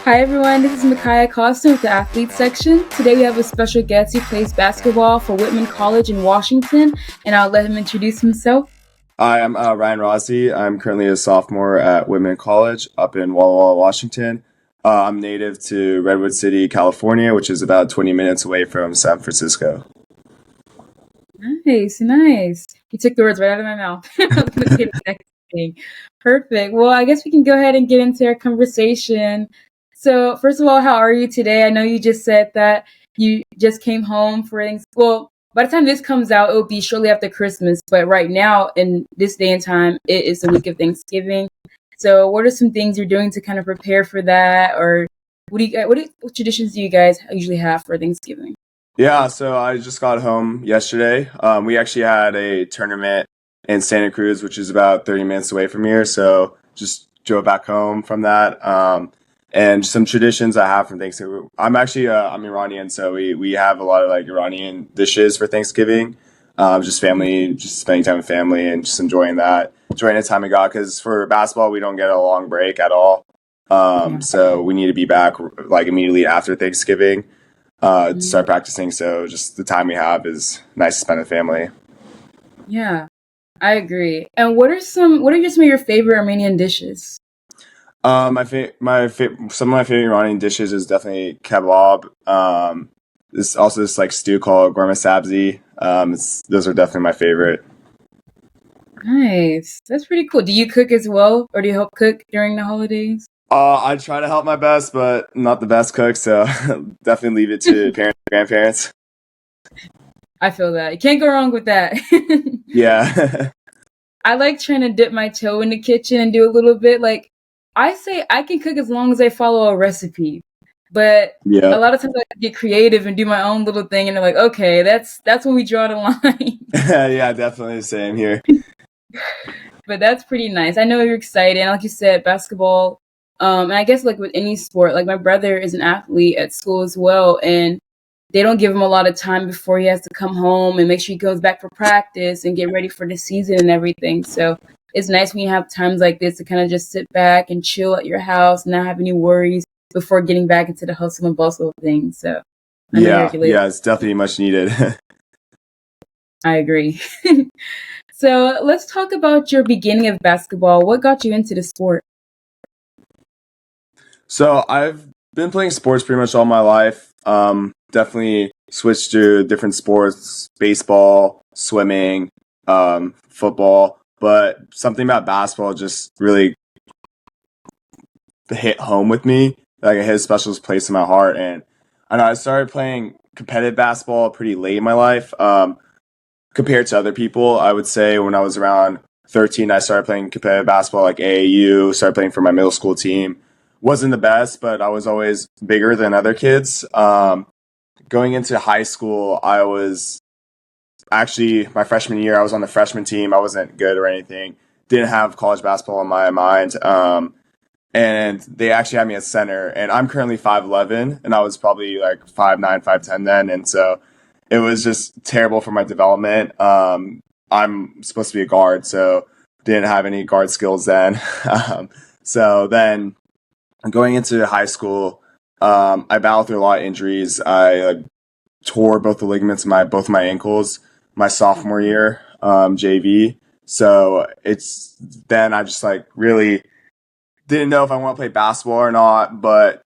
Hi everyone, this is Micaiah Costin with the Athlete section. Today we have a special guest who plays basketball for Whitman College in Washington, and I'll let him introduce himself. Hi, I'm Ryan Razi. I'm currently a sophomore at Whitman College up in Walla Walla, Washington. I'm native to Redwood City, California, which is about 20 minutes away from San Francisco. Nice, nice. You took the words right out of my mouth. I was going to say the next thing. Perfect. Well, I guess we can go ahead and get into our conversation. So, first of all, how are you today? I know you just said that you just came home for things. Well, by the time this comes out, it will be shortly after Christmas. But right now, in this day and time, it is the week of Thanksgiving. So, what are some things you're doing to kind of prepare for that? Or what traditions do you guys usually have for Thanksgiving? Yeah, so I just got home yesterday. We actually had a tournament in Santa Cruz, which is about 30 minutes away from here. So just drove back home from that. And some traditions I have from Thanksgiving. I'm Iranian, so we have a lot of like Iranian dishes for Thanksgiving. Just family, just spending time with family and just enjoying that, enjoying the time we got. Because for basketball, we don't get a long break at all. Yeah. So we need to be back like immediately after Thanksgiving to start practicing. So just the time we have is nice to spend with family. Yeah, I agree. And what are just some of your favorite Armenian dishes? Some of my favorite Iranian dishes is definitely kebab. This also this like stew called gorma sabzi. Those are definitely my favorite. Nice. That's pretty cool. Do you cook as well, or do you help cook during the holidays? I try to help my best, but not the best cook, so definitely leave it to parents and grandparents. I feel that. You can't go wrong with that. Yeah, I like trying to dip my toe in the kitchen and do a little bit. Like, I say I can cook as long as I follow a recipe, but a yeah, lot of times I get creative and do my own little thing, and they're like, okay, that's when we draw the line. yeah, definitely the same here. But that's pretty nice. I know you're excited. And like you said, basketball. And I guess like with any sport, like my brother is an athlete at school as well, and they don't give him a lot of time before he has to come home and make sure he goes back for practice and get ready for the season and everything. So it's nice when you have times like this to kind of just sit back and chill at your house, not have any worries before getting back into the hustle and bustle of things. So I know you're Yeah, related. yeah, it's definitely much needed. I agree. So let's talk about your beginning of basketball. What got you into the sport? So I've been playing sports pretty much all my life. Definitely switched to different sports, baseball, swimming, football, but something about basketball just really hit home with me. Like it hit a special place in my heart. And I know I started playing competitive basketball pretty late in my life. Compared to other people, I would say when I was around 13, I started playing competitive basketball like AAU, started playing for my middle school team. Wasn't the best, but I was always bigger than other kids. Going into high school, I was actually my freshman year, I was on the freshman team. I wasn't good or anything. Didn't have college basketball in my mind. And they actually had me at center. And I'm currently 5'11", and I was probably like 5'9", 5'10" then. And so it was just terrible for my development. I'm supposed to be a guard, so didn't have any guard skills then. So then going into high school, I battled through a lot of injuries. I tore both the ligaments in my both my ankles my sophomore year, JV. So it's then I just like really didn't know if I want to play basketball or not, but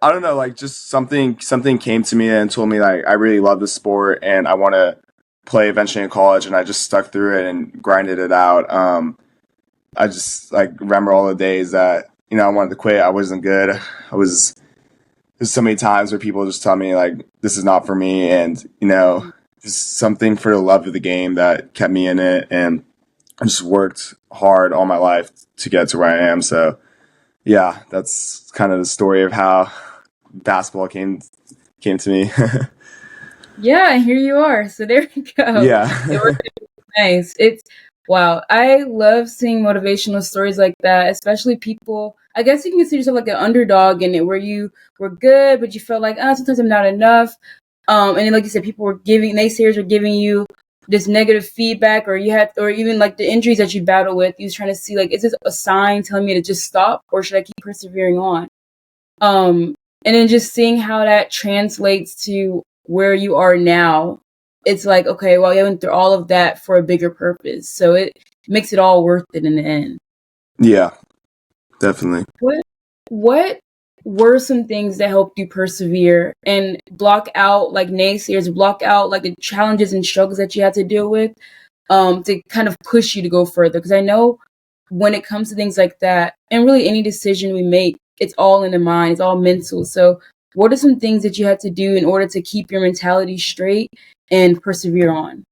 I don't know, like just something came to me and told me like I really love the sport and I want to play eventually in college, and I just stuck through it and grinded it out. I just like remember all the days that I wanted to quit. I wasn't good. I was There's so many times where people just tell me like this is not for me, and just something for the love of the game that kept me in it, and I just worked hard all my life to get to where I am. So yeah, that's kind of the story of how basketball came to me. Yeah, and here you are. So there we go. It Yeah. worked out nice. It's wow. I love seeing motivational stories like that, especially people. I guess you can consider yourself like an underdog in it, where you were good, but you felt like, sometimes I'm not enough. And then, like you said, people were giving naysayers were giving you this negative feedback, or you had, or even like the injuries that you battle with. You was trying to see like, is this a sign telling me to just stop, or should I keep persevering on? And then just seeing how that translates to where you are now, it's like, okay, well, you went through all of that for a bigger purpose. So it makes it all worth it in the end. Yeah, definitely. What were some things that helped you persevere and block out like naysayers, block out like the challenges and struggles that you had to deal with, to kind of push you to go further? Because I know when it comes to things like that, and really any decision we make, it's all in the mind, it's all mental. So, what are some things that you had to do in order to keep your mentality straight and persevere on?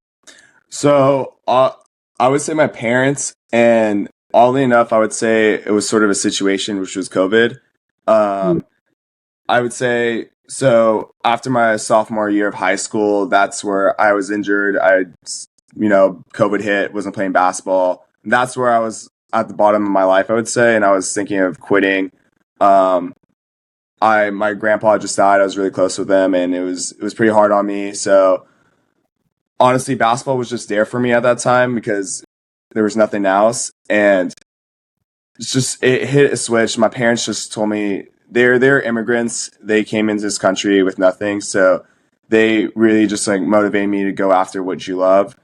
So I would say my parents, and oddly enough, I would say it was sort of a situation which was COVID. Mm. Um, I would say so after my sophomore year of high school, that's where I was injured. COVID hit, wasn't playing basketball. That's where I was at the bottom of my life, I would say, and I was thinking of quitting. Um, my grandpa just died. I was really close with him, and it was pretty hard on me. So honestly, basketball was just there for me at that time because there was nothing else, and it hit a switch. My parents just told me they're immigrants. They came into this country with nothing, so they really just like motivated me to go after what you love.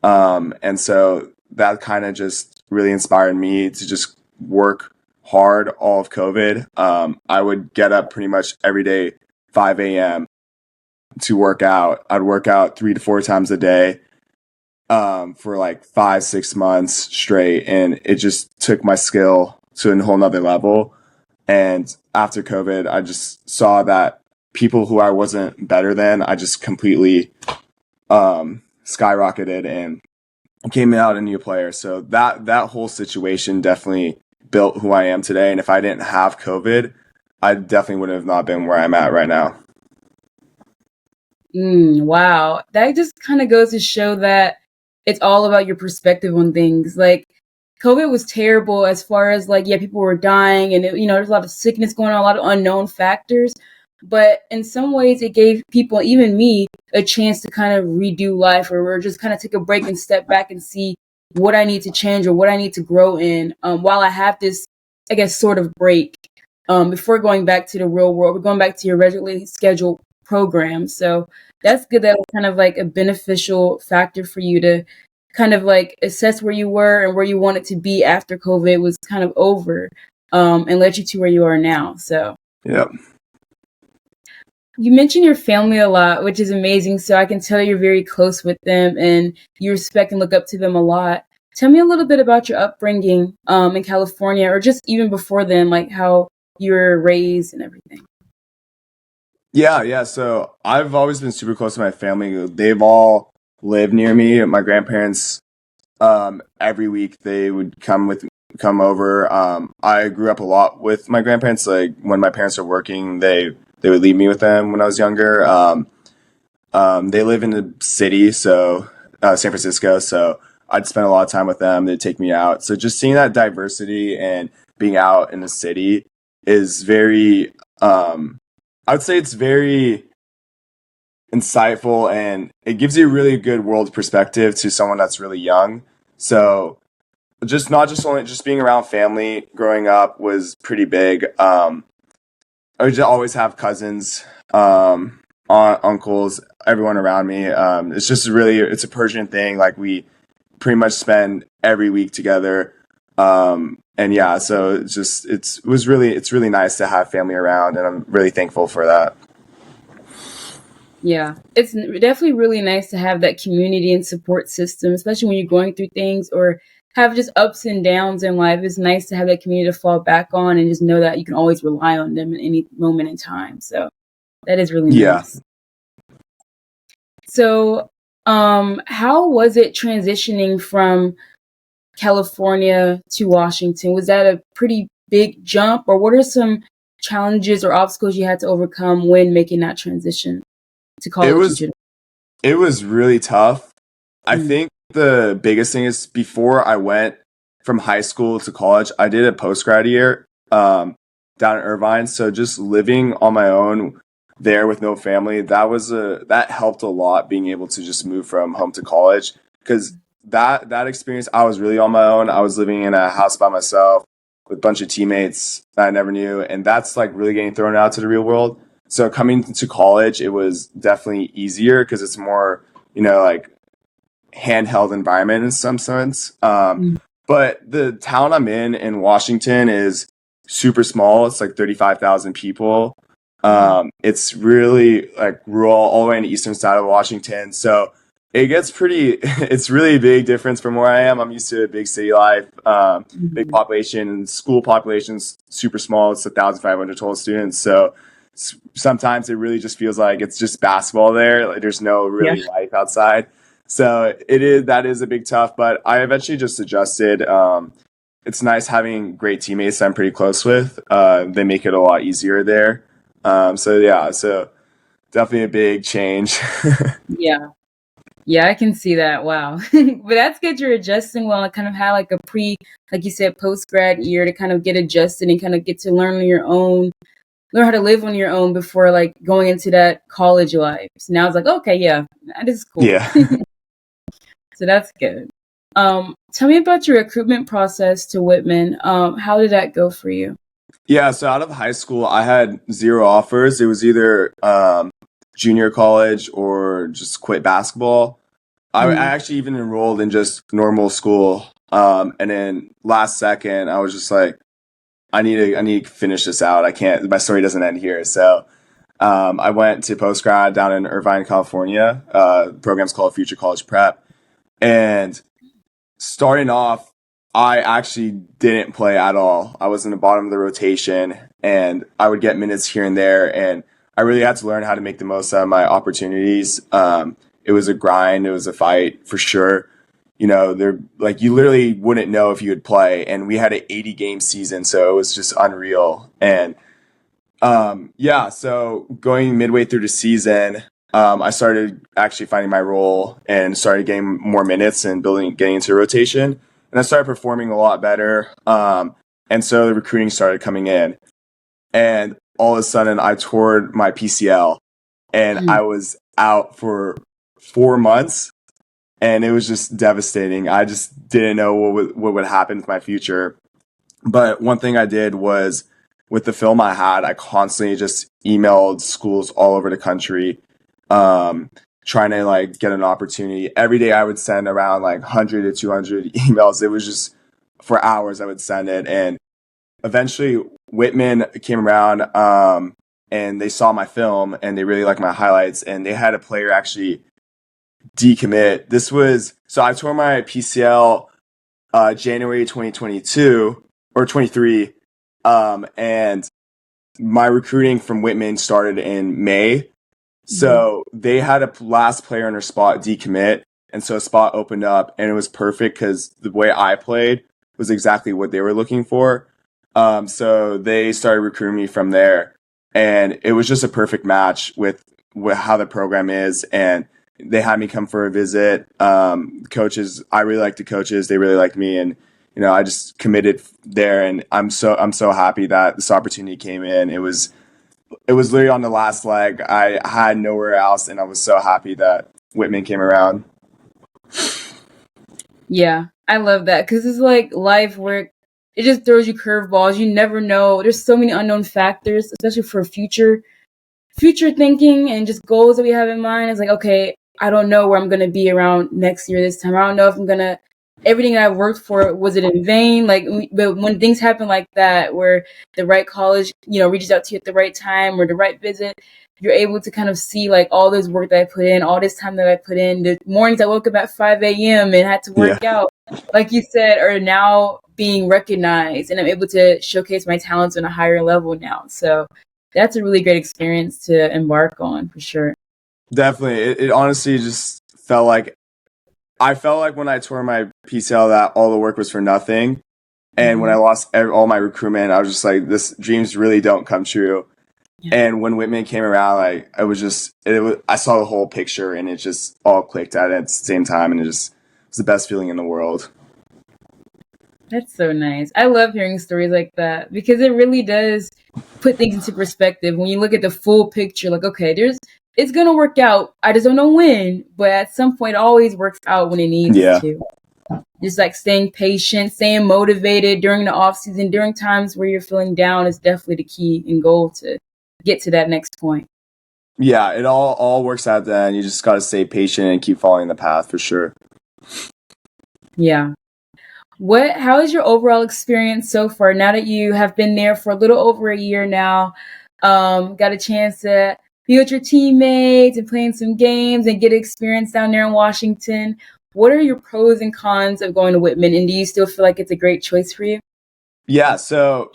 And so that kind of just really inspired me to just work hard all of COVID. I would get up pretty much every day, 5 a.m. to work out. I'd work out 3 to 4 times a day, for like 5, 6 months straight. And it just took my skill to a whole nother level. And after COVID, I just saw that people who I wasn't better than, I just completely skyrocketed and came out a new player. So that whole situation definitely built who I am today. And if I didn't have COVID, I definitely would have not been where I'm at right now. Wow. That just kind of goes to show that it's all about your perspective on things. Like, COVID was terrible as far as like, yeah, people were dying and there's a lot of sickness going on, a lot of unknown factors. But in some ways, it gave people, even me, a chance to kind of redo life or just kind of take a break and step back and see what I need to change or what I need to grow in, while I have this, I guess, sort of break, before going back to the real world. We're going back to your regularly scheduled program. So that's good. That was kind of like a beneficial factor for you to kind of like assess where you were and where you wanted to be after COVID was kind of over, and led you to where you are now. So, Yep. you mentioned your family a lot, which is amazing. So I can tell you're very close with them and you respect and look up to them a lot. Tell me a little bit about your upbringing, in California, or just even before then, like how you were raised and everything. Yeah. So I've always been super close to my family. They've all lived near me. My grandparents, every week they would come over. I grew up a lot with my grandparents. Like when my parents were working, they would leave me with them when I was younger. They live in the city, so San Francisco. So I'd spend a lot of time with them. They'd take me out. So just seeing that diversity and being out in the city is very, I would say it's very insightful, and it gives you a really good world perspective to someone that's really young. So just not just only just being around family growing up was pretty big. I would just always have cousins, uncles, everyone around me. It's a Persian thing. Like we pretty much spend every week together. And yeah, so it's really nice to have family around, and I'm really thankful for that. Yeah, it's definitely really nice to have that community and support system, especially when you're going through things or have just ups and downs in life. It's nice to have that community to fall back on and just know that you can always rely on them at any moment in time. So that is really Yeah. nice. So, how was it transitioning from California to Washington? Was that a pretty big jump, or what are some challenges or obstacles you had to overcome when making that transition to It college in was general? it was really tough. I Mm. think the biggest thing is before I went from high school to college, I did a post grad year, down in Irvine. So just living on my own there with no family, that helped a lot, being able to just move from home to college, because that experience, I was really on my own. I was living in a house by myself. with a bunch of teammates that I never knew. And that's like really getting thrown out to the real world. So coming to college, it was definitely easier because it's more, like handheld environment in some sense. But the town I'm in Washington is super small. It's like 35,000 people. It's really like rural, all the way on the eastern side of Washington. So it gets it's really a big difference from where I am. I'm used to big city life, big population, and school population's super small. It's 1,500 total students. So sometimes it really just feels like it's just basketball there. Like there's no really life outside. So that is a big tough, but I eventually just adjusted. It's nice having great teammates that I'm pretty close with. They make it a lot easier there. So definitely a big change. Yeah. Yeah, I can see that. Wow. But that's good you're adjusting well and kind of had like like you said, post grad year to kind of get adjusted and kind of get to learn how to live on your own before like going into that college life. So now it's like, okay, yeah, this is cool. Yeah. So that's good. Tell me about your recruitment process to Whitman. How did that go for you? Yeah, so out of high school, I had 0 offers. It was either junior college or just quit basketball. I actually even enrolled in just normal school. And then last second, I was just like, I need to finish this out. I can't. My story doesn't end here. So I went to post grad down in Irvine, California. The program's called Future College Prep, and starting off, I actually didn't play at all. I was in the bottom of the rotation, and I would get minutes here and there, and I really had to learn how to make the most out of my opportunities. It was a grind. It was a fight for sure. You literally wouldn't know if you would play, and we had an 80-game season, so it was just unreal. And so going midway through the season, I started actually finding my role and started getting more minutes and getting into rotation. And I started performing a lot better. And so the recruiting started coming in. And all of a sudden, I tore my PCL, and I was out for 4 months. And it was just devastating. I just didn't know what would happen with my future. But one thing I did was, with the film I had, I constantly just emailed schools all over the country, trying to like get an opportunity. Every day I would send around like 100 to 200 emails. It was just for hours I would send it. And eventually Whitman came around, and they saw my film and they really liked my highlights, and they had a player actually decommit. So I tore my PCL January 2022 or 23, and my recruiting from Whitman started in May. So they had a last player in their spot decommit, and so a spot opened up, and it was perfect because the way I played was exactly what they were looking for. So they started recruiting me from there, and it was just a perfect match with how the program is, and they had me come for a visit. Coaches, I really liked the coaches. They really liked me, and I just committed there, and I'm so happy that this opportunity came in. It was literally on the last leg. I had nowhere else, and I was so happy that Whitman came around. Yeah, I love that because it's like life where it just throws you curveballs. You never know. There's so many unknown factors, especially for future thinking and just goals that we have in mind. It's like, okay, I don't know where I'm going to be around next year this time. I don't know if I'm going to, everything that I worked for, was it in vain? But when things happen like that, where the right college, reaches out to you at the right time or the right visit, you're able to kind of see like all this work that I put in, all this time that I put in. The mornings I woke up at 5 a.m. and had to work out, like you said, are now being recognized, and I'm able to showcase my talents on a higher level now. So that's a really great experience to embark on, for sure. Definitely. It honestly just felt like, I felt like when I tore my PCL that all the work was for nothing. And when I lost all my recruitment, I was just like, this dreams really don't come true. Yeah. And when Whitman came around, I saw the whole picture, and it just all clicked at the same time. And it was the best feeling in the world. That's so nice. I love hearing stories like that because it really does put things into perspective. When you look at the full picture, like, okay, it's going to work out. I just don't know when, but at some point it always works out when it needs to. just like staying patient, staying motivated during the off season, during times where you're feeling down is definitely the key and goal to get to that next point. Yeah, it all works out then. You just got to stay patient and keep following the path for sure. Yeah. How is your overall experience so far now that you have been there for a little over a year now? Got a chance to be with your teammates and playing some games and get experience down there in Washington. What are your pros and cons of going to Whitman, and do you still feel like it's a great choice for you? Yeah, so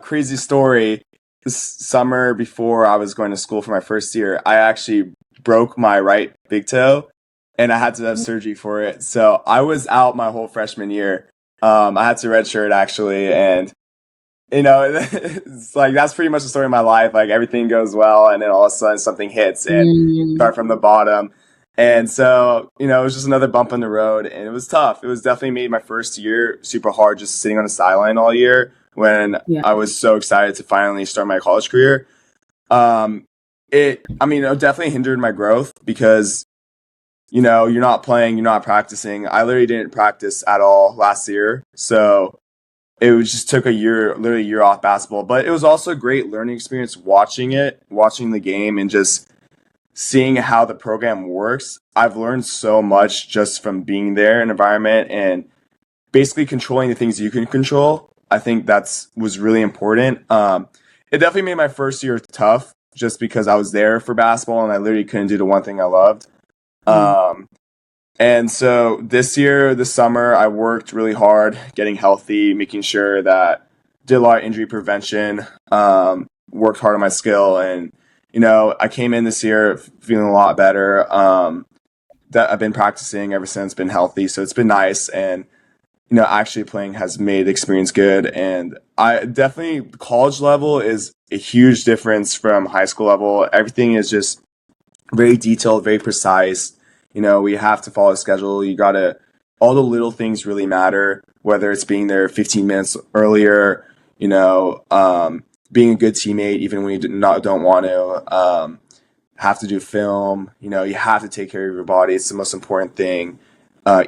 crazy story. This summer before I was going to school for my first year, I actually broke my right big toe and I had to have surgery for it. So I was out my whole freshman year. I had to redshirt actually, and it's like that's pretty much the story of my life. Like everything goes well, and then all of a sudden something hits, and start from the bottom. And so, it was just another bump on the road, and it was tough. It was definitely made my first year super hard, just sitting on the sideline all year when Yeah. I was so excited to finally start my college career. It definitely hindered my growth because you're not playing, you're not practicing. I literally didn't practice at all last year, so it was just took literally a year off basketball. But it was also a great learning experience watching the game, and just seeing how the program works. I've learned so much just from being there in environment and basically controlling the things you can control. I think was really important. It definitely made my first year tough just because I was there for basketball and I literally couldn't do the one thing I loved. And so this summer, I worked really hard getting healthy, making sure that did a lot of injury prevention, worked hard on my skill, and I came in this year feeling a lot better. That I've been practicing ever since, been healthy, so it's been nice. And actually playing has made the experience good. And I definitely college level is a huge difference from high school level. Everything is just very detailed, very precise. We have to follow a schedule. All the little things really matter, whether it's being there 15 minutes earlier, being a good teammate, even when you don't want to, have to do film, you have to take care of your body. It's the most important thing,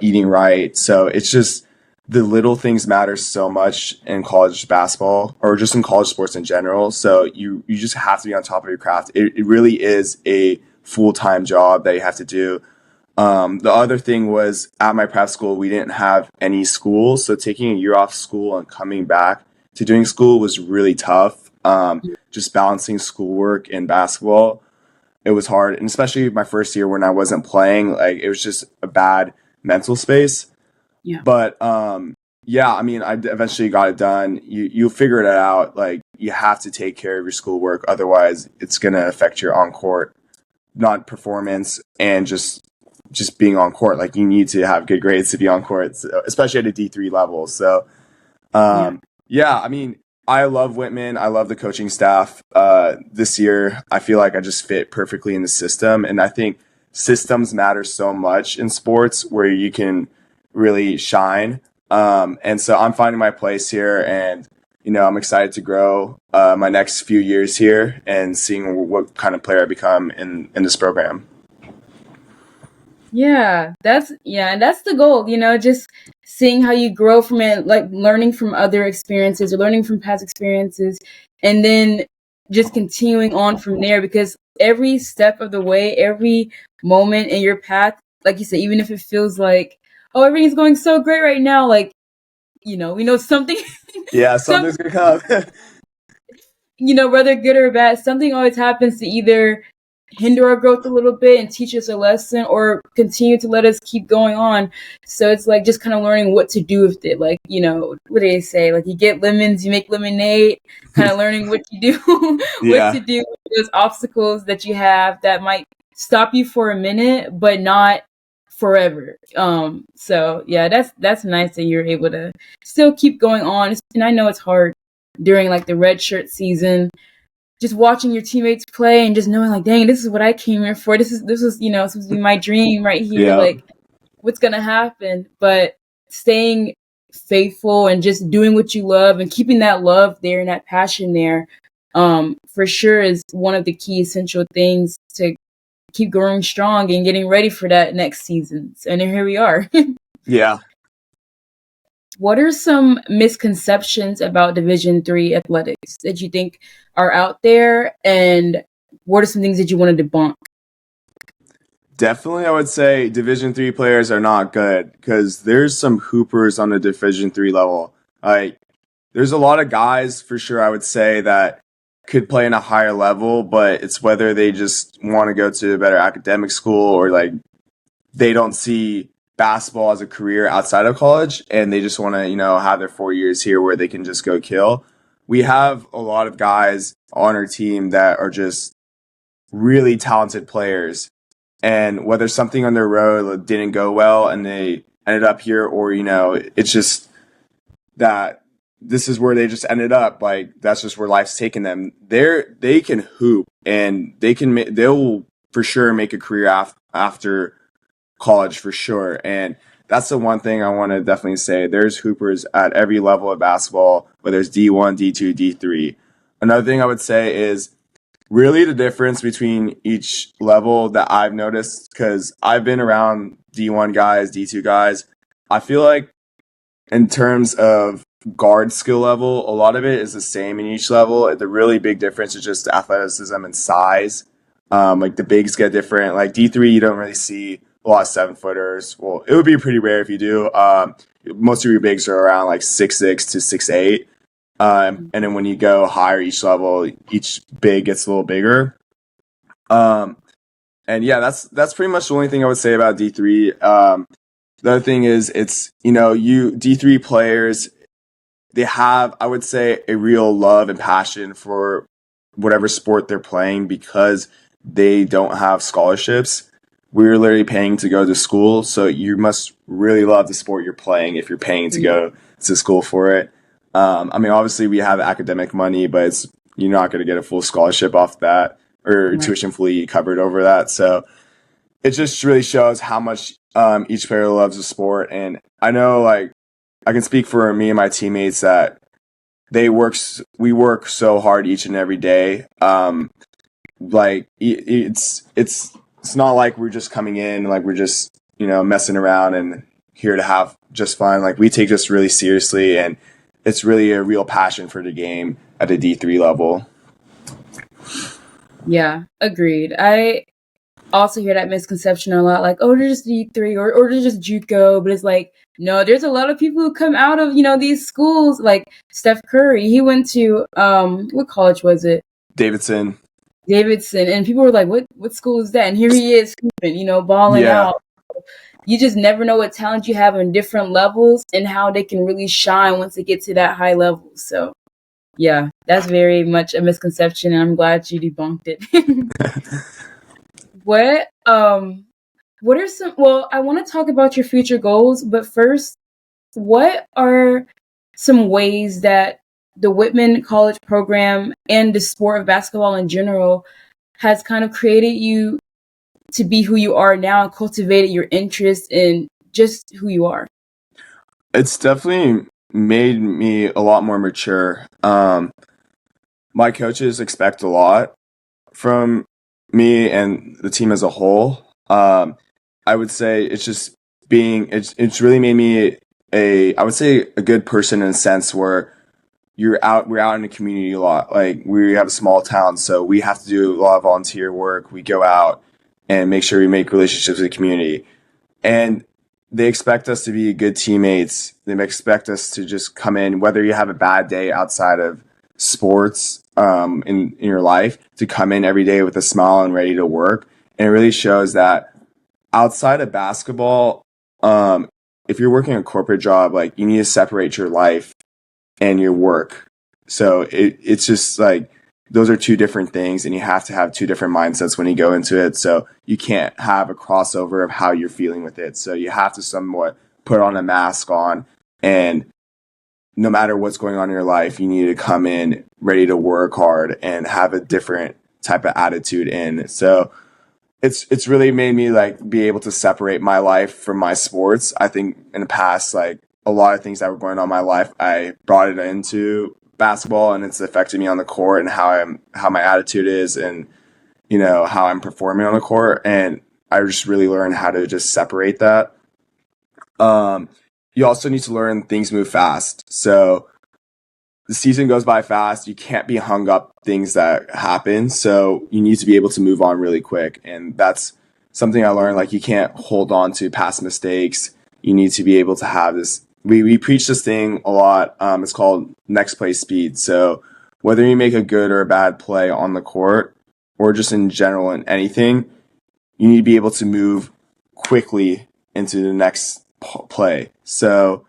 eating right. So it's just the little things matter so much in college basketball or just in college sports in general. So you just have to be on top of your craft. It really is a full-time job that you have to do. The other thing was at my prep school, we didn't have any school. So taking a year off school and coming back to doing school was really tough. Just balancing schoolwork and basketball, it was hard. And especially my first year when I wasn't playing, like it was just a bad mental space. Yeah. But yeah, I mean, I eventually got it done. You figure it out. Like you have to take care of your schoolwork, otherwise it's gonna affect your on court non performance and just being on court. Like you need to have good grades to be on court, especially at a D3 level. So yeah, I mean, I love Whitman. I love the coaching staff. This year, I feel like I just fit perfectly in the system, and I think systems matter so much in sports where you can really shine. And so I'm finding my place here, and I'm excited to grow my next few years here and seeing what kind of player I become in this program. Yeah, that's the goal, just seeing how you grow from it, like learning from other experiences or learning from past experiences, and then just continuing on from there, because every step of the way, every moment in your path, like you said, even if it feels like, oh, everything's going so great right now, like, we know something Yeah, something's gonna come. whether good or bad, something always happens to either hinder our growth a little bit and teach us a lesson, or continue to let us keep going on. So it's like just kind of learning what to do with it. Like, what do they say? Like you get lemons, you make lemonade, kind of learning what you do, what to do with those obstacles that you have that might stop you for a minute, but not forever. So yeah, that's nice that you're able to still keep going on. And I know it's hard during like the red shirt season, just watching your teammates play and just knowing like, dang, this is what I came here for. This is supposed to be my dream right here. Like, what's gonna happen? But staying faithful and just doing what you love and keeping that love there and that passion there, for sure is one of the key essential things to keep growing strong and getting ready for that next season. And here we are. Yeah. what are some misconceptions about Division III athletics that you think are out there, and what are some things that you want to debunk? Definitely, I would say Division III players are not good because there's some hoopers on the Division III level. Like, there's a lot of guys for sure, I would say, that could play in a higher level, but it's whether they just want to go to a better academic school or like they don't see basketball as a career outside of college and they just want to, have their 4 years here where they can just go kill. We have a lot of guys on our team that are just really talented players. And whether something on their road didn't go well and they ended up here, or, it's just that this is where they just ended up. Like, that's just where life's taken them. They can hoop and they'll for sure make a career after college for sure. And that's the one thing I want to definitely say. There's hoopers at every level of basketball, whether it's D1, D2, D3. Another thing I would say is really the difference between each level that I've noticed, because I've been around D1 guys, D2 guys. I feel like in terms of guard skill level, a lot of it is the same in each level. The really big difference is just athleticism and size. Like the bigs get different. Like D3, you don't really see a lot of 7-footers. Well, it would be pretty rare if you do. Most of your bigs are around like 6'6" to 6'8". And then when you go higher each level, each big gets a little bigger. And yeah, that's pretty much the only thing I would say about D3. The other thing is you D3 players, they have, I would say, a real love and passion for whatever sport they're playing because they don't have scholarships. We're literally paying to go to school, so you must really love the sport you're playing if you're paying to go to school for it. Obviously we have academic money, but you're not going to get a full scholarship off that or tuition fully covered over that. So it just really shows how much each player loves the sport. And I know, like, I can speak for me and my teammates that we work so hard each and every day. It's not like we're just coming in, like we're just, messing around and here to have just fun. Like, we take this really seriously, and it's really a real passion for the game at the D3 level. Yeah, agreed. I also hear that misconception a lot, like, oh, they're just D3 or they're just JUCO, but it's like, no, there's a lot of people who come out of, these schools, like Steph Curry. He went to, what college was it? Davidson. And people were like, what school is that? And here he is, balling out. You just never know what talent you have in different levels and how they can really shine once they get to that high level. So, yeah, that's very much a misconception, and I'm glad you debunked it. What are some, well, I want to talk about your future goals, but first, what are some ways that the Whitman College program and the sport of basketball in general has kind of created you to be who you are now and cultivated your interest in just who you are? It's definitely made me a lot more mature. My coaches expect a lot from me and the team as a whole. I would say it's really made me I would say a good person in a sense where we're out in the community a lot. Like, we have a small town, so we have to do a lot of volunteer work. We go out and make sure we make relationships with the community. And they expect us to be good teammates. They expect us to just come in, whether you have a bad day outside of sports in your life, to come in every day with a smile and ready to work. And it really shows that outside of basketball, if you're working a corporate job, like, you need to separate your life and your work. So it's just like those are two different things, and you have to have two different mindsets when you go into it. So you can't have a crossover of how you're feeling with it. So you have to somewhat put on a mask on, and no matter what's going on in your life, you need to come in ready to work hard and have a different type of attitude in. So it's really made me like be able to separate my life from my sports. I think in the past, like, a lot of things that were going on in my life, I brought it into basketball, and it's affected me on the court and how my attitude is, and how I'm performing on the court. And I just really learned how to just separate that. you also need to learn things move fast. So the season goes by fast. You can't be hung up things that happen. So you need to be able to move on really quick. And that's something I learned. Like, you can't hold on to past mistakes. You need to be able to have this. We preach this thing a lot. It's called next play speed. So whether you make a good or a bad play on the court or just in general in anything, you need to be able to move quickly into the next play. So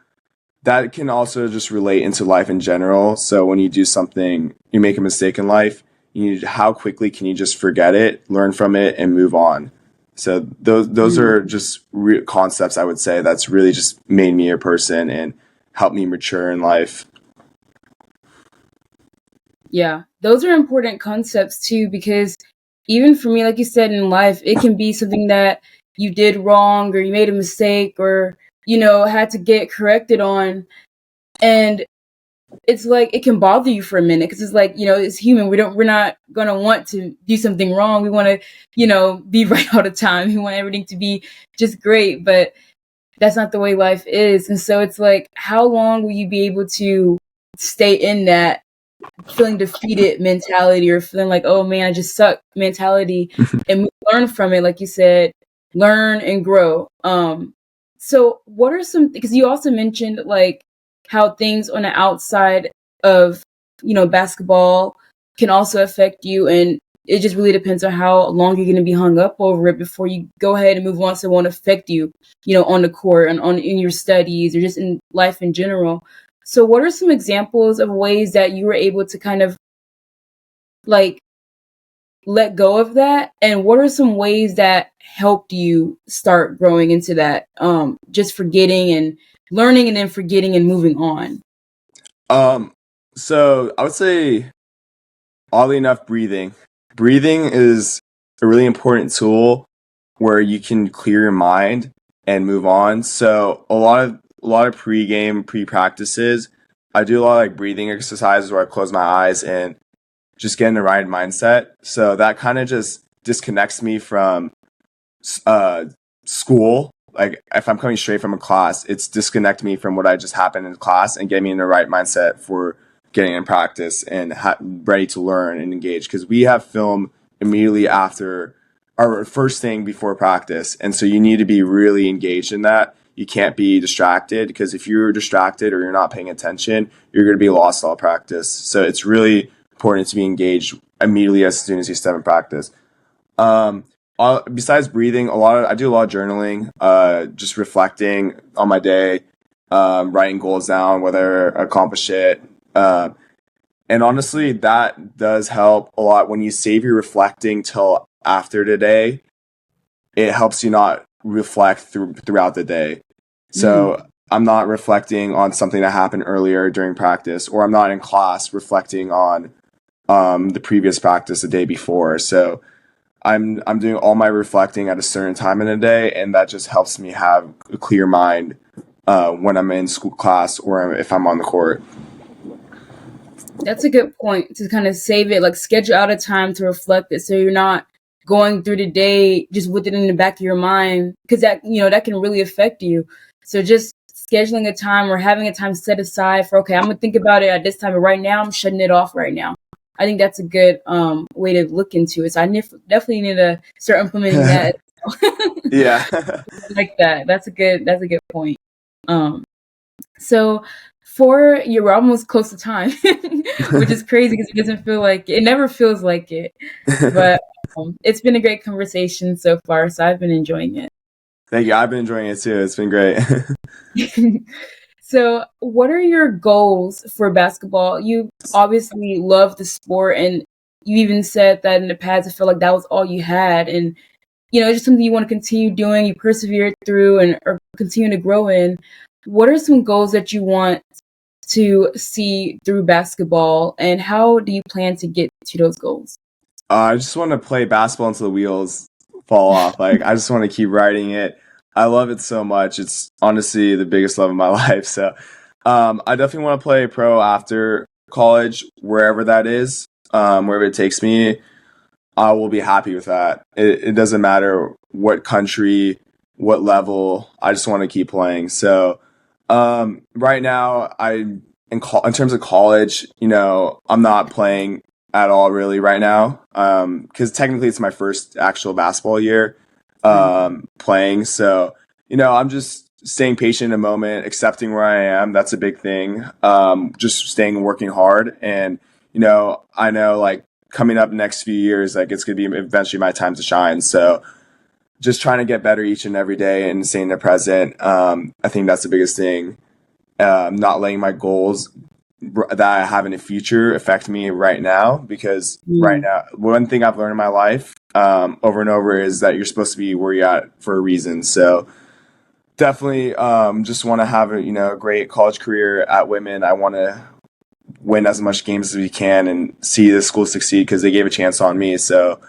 that can also just relate into life in general. So when you do something, you make a mistake in life, you need, how quickly can you just forget it, learn from it, and move on? So those are just concepts, I would say, that's really just made me a person and helped me mature in life. Yeah, those are important concepts too, because even for me, like you said, in life, it can be something that you did wrong or you made a mistake or, had to get corrected on. And it's like, it can bother you for a minute because it's like, it's human. We're not going to want to do something wrong. We want to, be right all the time. We want everything to be just great, but that's not the way life is. And so it's like, how long will you be able to stay in that feeling defeated mentality or feeling like, oh man, I just suck mentality, and learn from it, like you said, learn and grow. So what are some, because you also mentioned like how things on the outside of, basketball can also affect you, and it just really depends on how long you're going to be hung up over it before you go ahead and move on, so it won't affect you, on the court and in your studies or just in life in general. So what are some examples of ways that you were able to kind of like let go of that? And what are some ways that helped you start growing into that? Just forgetting and learning and then forgetting and moving on. So I would say, oddly enough, breathing. Breathing is a really important tool where you can clear your mind and move on. So a lot of pre practices, I do a lot of like breathing exercises where I close my eyes and just get in the right mindset. So that kind of just disconnects me from uh, school. Like, if I'm coming straight from a class, it's disconnect me from what I just happened in class and get me in the right mindset for getting in practice and ready to learn and engage. Because we have film immediately after our first thing before practice, and so you need to be really engaged in that. You can't be distracted, because if you're distracted or you're not paying attention, you're going to be lost all practice. So it's really important to be engaged immediately as soon as you step in practice. Um, Besides breathing, I do a lot of journaling, just reflecting on my day, writing goals down, whether I accomplish it. And honestly, that does help a lot. When you save your reflecting till after today, it helps you not reflect throughout the day. So I'm not reflecting on something that happened earlier during practice, or I'm not in class reflecting on the previous practice the day before. So I'm doing all my reflecting at a certain time in the day, and that just helps me have a clear mind when I'm in school class or if I'm on the court. That's a good point, to kind of save it, like schedule out a time to reflect it so you're not going through the day just with it in the back of your mind, because that can really affect you. So just scheduling a time or having a time set aside for, okay, I'm gonna think about it at this time, but right now I'm shutting it off right now. I think that's a good way to look into it. So I definitely need to start implementing that. Yeah. Like that. That's a good point. So we're almost close to time, which is crazy because it doesn't feel like it never feels like it. But it's been a great conversation so far, so I've been enjoying it. Thank you. I've been enjoying it too. It's been great. So, what are your goals for basketball? You obviously love the sport, and you even said that in the past, I feel like that was all you had, and it's just something you want to continue doing. You persevered through and or continue to grow in. What are some goals that you want to see through basketball, and how do you plan to get to those goals? I just want to play basketball until the wheels fall off. Like, I just want to keep riding it. I love it so much. It's honestly the biggest love of my life. So, I definitely want to play pro after college, wherever that is, wherever it takes me. I will be happy with that. It doesn't matter what country, what level. I just want to keep playing. So, Right now, in terms of college, I'm not playing at all really right now. Because technically it's my first actual basketball year, Right. playing. So, I'm just staying patient in a moment, accepting where I am. That's a big thing. Just staying and working hard. And, I know like coming up next few years, like it's going to be eventually my time to shine. So, just trying to get better each and every day and staying in the present. I think that's the biggest thing. Not letting my goals that I have in the future affect me right now, because right Mm. now, one thing I've learned in my life over and over is that you're supposed to be where you're at for a reason. So definitely just want to have a great college career at Whitman. I want to win as much games as we can and see the school succeed because they gave a chance on me. So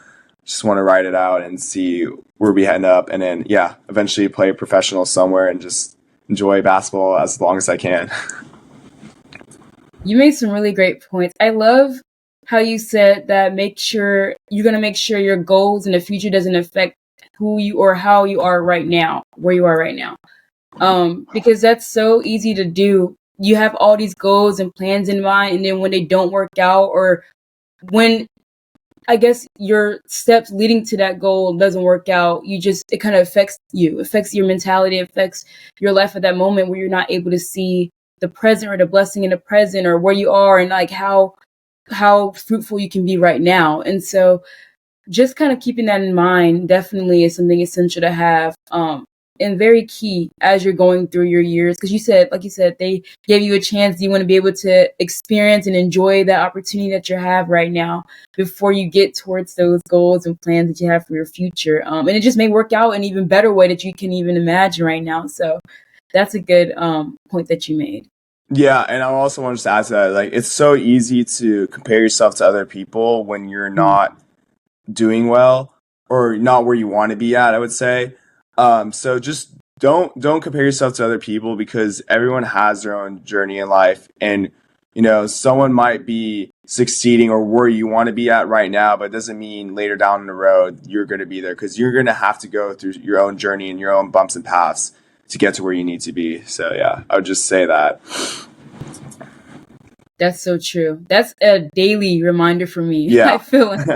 just want to ride it out and see where we heading up, and then eventually play professional somewhere and just enjoy basketball as long as I can. You made some really great points. I love how you said that you're going to make sure your goals in the future doesn't affect who you or how you are right now, where you are right now. Because that's so easy to do. You have all these goals and plans in mind, and then when they don't work out, or when I guess your steps leading to that goal doesn't work out, it kind of affects you, affects your mentality, affects your life at that moment where you're not able to see the present or the blessing in the present or where you are and like how fruitful you can be right now. And so just kind of keeping that in mind definitely is something essential to have, and very key as you're going through your years, because like you said, they gave you a chance. You want to be able to experience and enjoy that opportunity that you have right now before you get towards those goals and plans that you have for your future, and it just may work out in an even better way that you can even imagine right now. So that's a good point that you made. Yeah, and I also want to just add to that, like it's so easy to compare yourself to other people when you're Mm. not doing well or not where you want to be at, I would say. So just don't compare yourself to other people, because everyone has their own journey in life, and someone might be succeeding or where you want to be at right now, but it doesn't mean later down the road you're going to be there, because you're going to have to go through your own journey and your own bumps and paths to get to where you need to be. So yeah, I would just say that. That's so true. That's a daily reminder for me. I Yeah. feel like,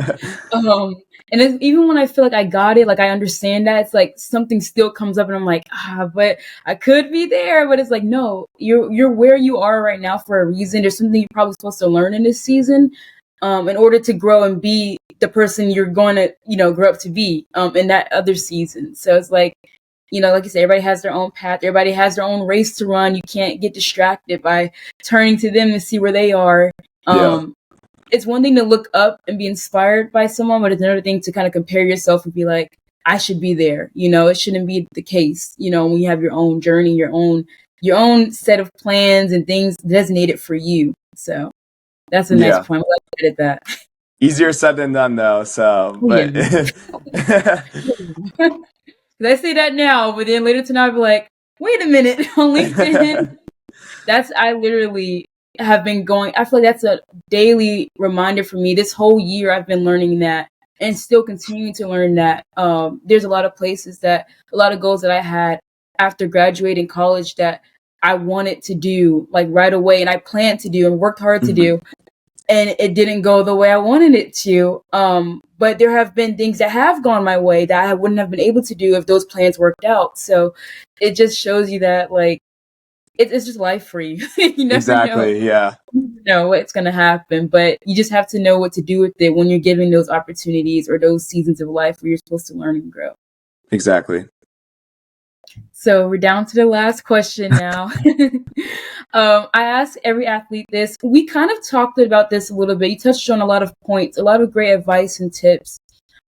um, and even when I feel like I got it, like I understand that, it's like something still comes up, and I'm like, but I could be there. But it's like, no, you're where you are right now for a reason. There's something you're probably supposed to learn in this season, in order to grow and be the person you're going to, grow up to be, in that other season. So it's like, like you said, everybody has their own path. Everybody has their own race to run. You can't get distracted by turning to them to see where they are. Yeah. Um, it's one thing to look up and be inspired by someone, but it's another thing to kind of compare yourself and be like, I should be there. It shouldn't be the case. When you have your own journey, your own set of plans and things designated for you. So that's a nice Yeah. point. I'm glad you did that. Easier said than done though. So, Oh yeah. but I say that now, but then later tonight I'll be like, wait a minute, on LinkedIn. I literally have been going, I feel like that's a daily reminder for me. This whole year I've been learning that and still continuing to learn that. There's a lot of a lot of goals that I had after graduating college that I wanted to do like right away, and I planned to do and worked hard to Mhm. do, and it didn't go the way I wanted it to. But there have been things that have gone my way that I wouldn't have been able to do if those plans worked out. So it just shows you that like it's just life for you. You never Exactly. Yeah. know what's gonna happen, but you just have to know what to do with it when you're given those opportunities or those seasons of life where you're supposed to learn and grow. Exactly. So we're down to the last question now. I ask every athlete this. We kind of talked about this a little bit. You touched on a lot of points, a lot of great advice and tips.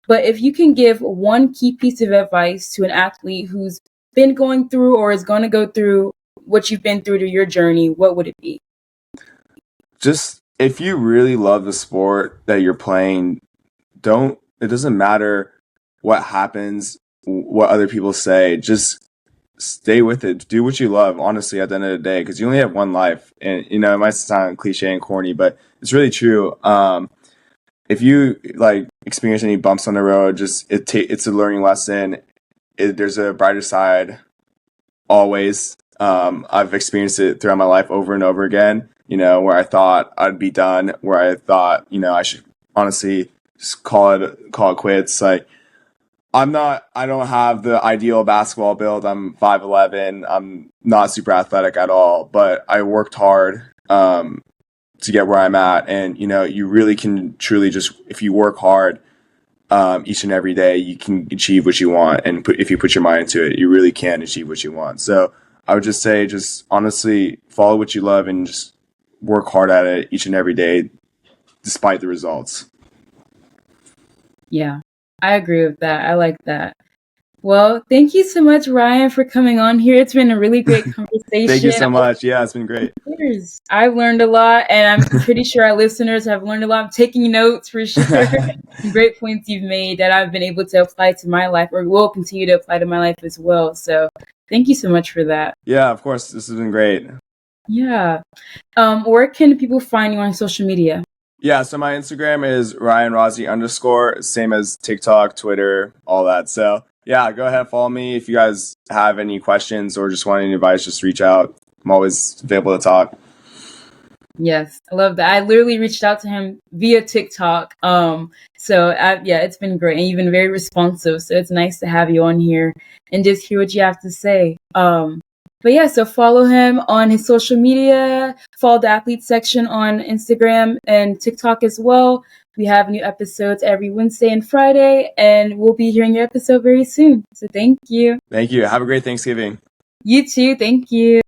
But if you can give one key piece of advice to an athlete who's been going through or is going to go through what you've been through to your journey, what would it be? Just if you really love the sport that you're playing, it doesn't matter what happens, what other people say, just stay with it. Do what you love, honestly, at the end of the day, because you only have one life. And, it might sound cliche and corny, but it's really true. If you like experience any bumps on the road, just it's a learning lesson. There's a brighter side always. I've experienced it throughout my life over and over again, where I thought I'd be done, where I thought, I should honestly just call it quits. Like, I don't have the ideal basketball build. I'm 5'11". I'm not super athletic at all, but I worked hard, to get where I'm at. And, you really can truly just, if you work hard, each and every day, you can achieve what you want. And if you put your mind into it, you really can achieve what you want. So I would just say, just honestly follow what you love and just work hard at it each and every day, despite the results. Yeah, I agree with that. I like that. Well, thank you so much, Ryan, for coming on here. It's been a really great conversation. Thank you so much. Yeah, it's been great. Cheers. I've learned a lot, and I'm pretty sure our listeners have learned a lot. I'm taking notes for sure. Great points you've made that I've been able to apply to my life, or will continue to apply to my life as well. So thank you so much for that. Yeah, of course. This has been great. Yeah. Where can people find you on social media? Yeah, so my Instagram is Razi_, same as TikTok, Twitter, all that. So yeah, go ahead, follow me. If you guys have any questions or just want any advice, just reach out. I'm always available to talk. Yes, I love that. I literally reached out to him via TikTok. Yeah, it's been great, and you've been very responsive. So it's nice to have you on here and just hear what you have to say. But yeah, so follow him on his social media. Follow the athlete section on Instagram and TikTok as well. We have new episodes every Wednesday and Friday, and we'll be hearing your episode very soon. So thank you. Thank you. Have a great Thanksgiving. You too. Thank you.